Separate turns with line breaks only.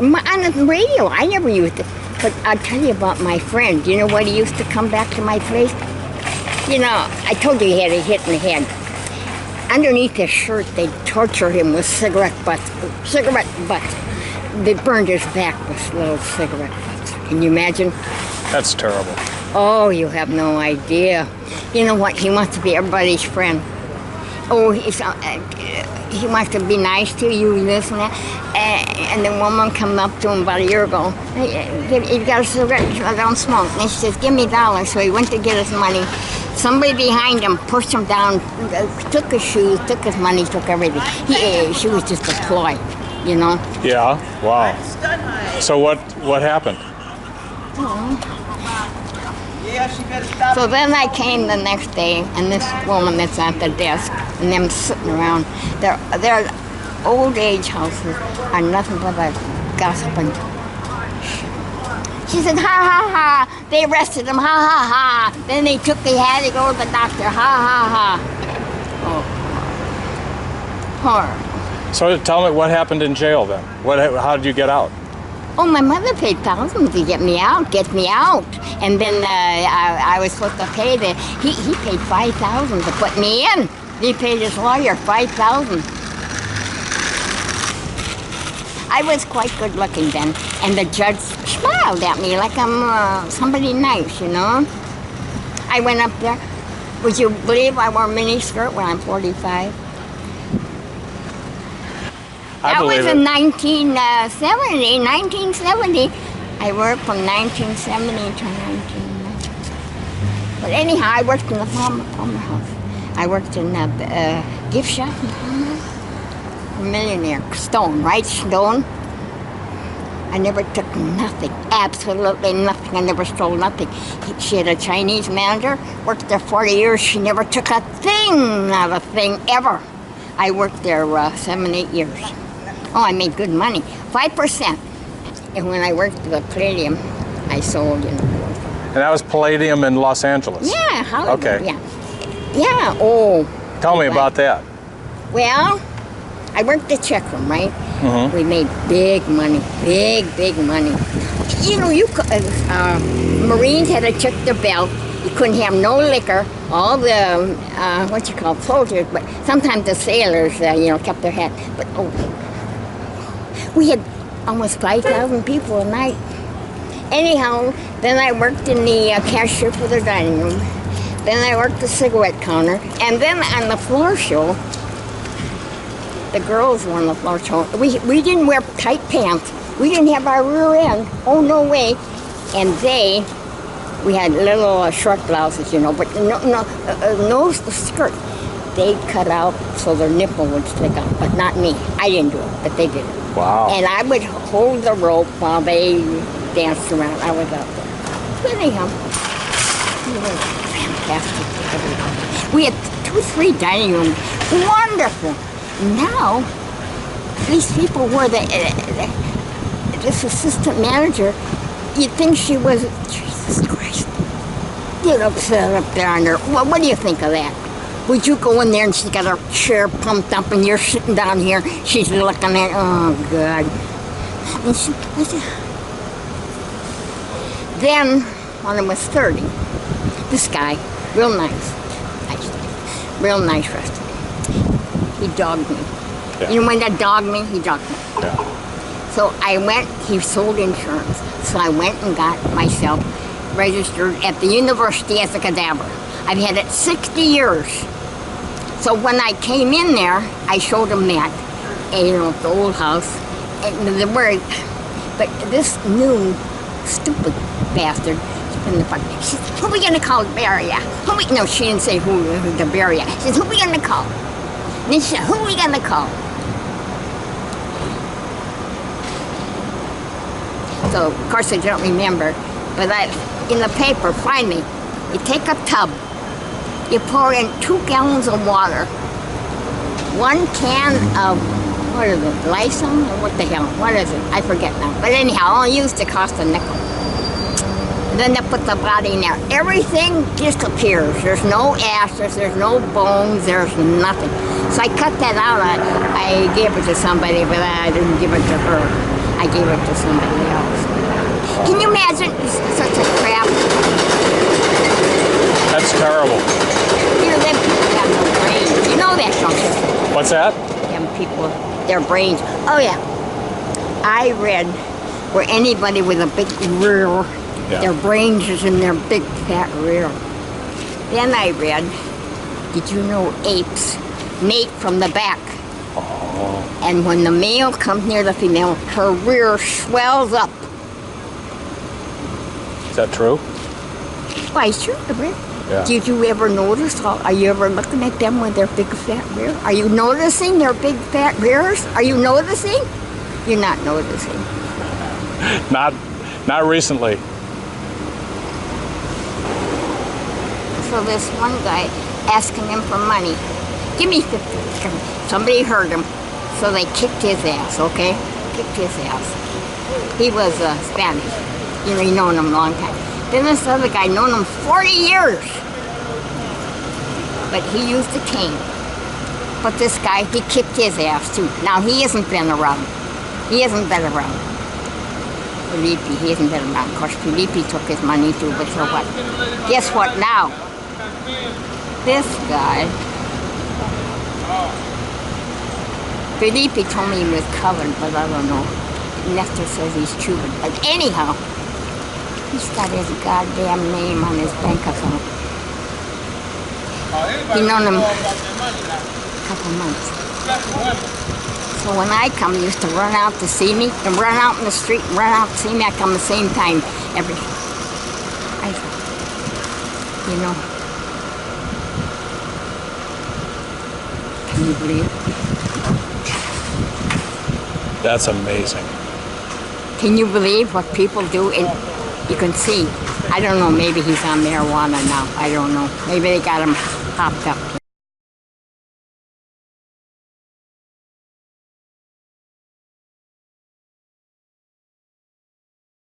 On the radio, I never used it. But I'll tell you about my friend. You know what he used to come back to my place? You know, I told you he had a hit in the head. Underneath his shirt, they'd torture him with cigarette butts. Cigarette butts. They burned his back with little cigarette butts. Can you imagine?
That's terrible.
Oh, you have no idea. You know what? He wants to be everybody's friend. Oh, he wants to be nice to you, this and that. And the woman came up to him about a year ago. He got a cigarette. He said, I don't smoke. And she says, give me $1. So he went to get his money. Somebody behind him pushed him down, took his shoes, took his money, took everything. She was just a ploy, you know?
Yeah, wow. So what happened?
So then I came the next day, and this woman that's at the desk, and them sitting around, their old age houses are nothing but a gossiping. She said, ha ha ha, they arrested him, ha ha ha. Then they took the had to go to the doctor, ha ha ha. Oh, horrible.
So tell me, what happened in jail then? How did you get out?
Oh, my mother paid thousands to get me out. And then I was supposed to pay he paid $5,000 to put me in. He paid his lawyer $5,000. I was quite good looking then, and the judge smiled at me like I'm somebody nice, you know. I went up there. Would you believe I wore a mini skirt when I'm 45? That was in 1970. I worked from 1970 to 1990. But anyhow, I worked in the Palmer house. I worked in a gift shop. Millionaire. Stone, right? Stone. I never took nothing. Absolutely nothing. I never stole nothing. She had a Chinese manager. Worked there 40 years. She never took a thing, not a thing ever. I worked there 7, 8 years. Oh, I made good money. 5%. And when I worked at the Palladium, I sold, you know.
And that was Palladium in Los Angeles?
Yeah, Hollywood.
Okay.
Yeah. Yeah, oh.
Tell me about that.
Well, I worked the check room, right?
Mm-hmm.
We made big money, big money. You know, Marines had to check their belt. You couldn't have no liquor. All the, soldiers, but sometimes the sailors, kept their hat. But, we had almost 5,000 people a night. Anyhow, then I worked in the cashier for the dining room. Then I worked the cigarette counter. And then on the floor show, the girls were on the floor show. We didn't wear tight pants. We didn't have our rear end. Oh, no way. And we had little short blouses, but no skirt. They cut out so their nipple would stick out, but not me. I didn't do it, but they did it.
Wow.
And I would hold the rope while they danced around. I was out there. But anyhow, it was fantastic. We had 2, 3 dining rooms. Wonderful. Now, these people were this assistant manager. You'd think she was, Jesus Christ. Get upset up there on her. Well, what do you think of that? Would you go in there and she's got her chair pumped up and you're sitting down here, she's looking at, oh, God. And then, when I was 30, this guy, real nice restaurant, he dogged me. Yeah. You know when that dogged me? He dogged me.
Yeah.
So I went, he sold insurance, so I went and got myself registered at the university as a cadaver. I've had it 60 years. So when I came in there, I showed them that, and, the old house, and the word. But this new stupid bastard in the front, she said, who are we going to call Barrier? No, she didn't say who the Barrier. She said, who are we going to call? And then she said, who are we going to call? So, of course, I don't remember, but in the paper, finally, you take a tub, you pour in 2 gallons of water, 1 can of, what is it, Lysol? Or what the hell? What is it? I forget now. But anyhow, all used to cost a nickel. And then they put the body in there. Everything disappears. There's no ashes, there's no bones, there's nothing. So I cut that out. I gave it to somebody, but I didn't give it to her. I gave it to somebody else. Can you imagine such a crap?
That's terrible.
You know, them people have no brains. You know that, don't you?
What's that?
Them people, their brains. Oh, yeah. I read where anybody with a big rear, their brains is in their big fat rear. Then I read, did you know apes mate from the back?
Oh.
And when the male comes near the female, her rear swells up.
Is that true?
Why, sure, right?
Yeah.
Did you ever notice? Are you ever looking at them with their big fat rear? Are you noticing their big fat rears? Are you noticing? You're not noticing.
Not recently.
So this one guy asking him for money. Give me 50. Somebody heard him, so they kicked his ass, okay? Kicked his ass. He was Spanish. You know, he known him a long time. Then this other guy known him 40 years. But he used a cane. But this guy, he kicked his ass too. Now, he hasn't been around. He hasn't been around. Felipe, he hasn't been around. Of course, Felipe took his money too, but so what? Guess what now? This guy, Felipe told me he was covered, but I don't know. Nestor says he's Cuban. But anyhow, he's got his goddamn name on his bank account. He known him a couple months. So when I come, he used to run out to see me, and run out in the street, and run out to see me. I come the same time every. I thought, you know, can you believe it?
That's amazing.
Can you believe what people do? And you can see. I don't know. Maybe he's on marijuana now. I don't know. Maybe they got him hopped up.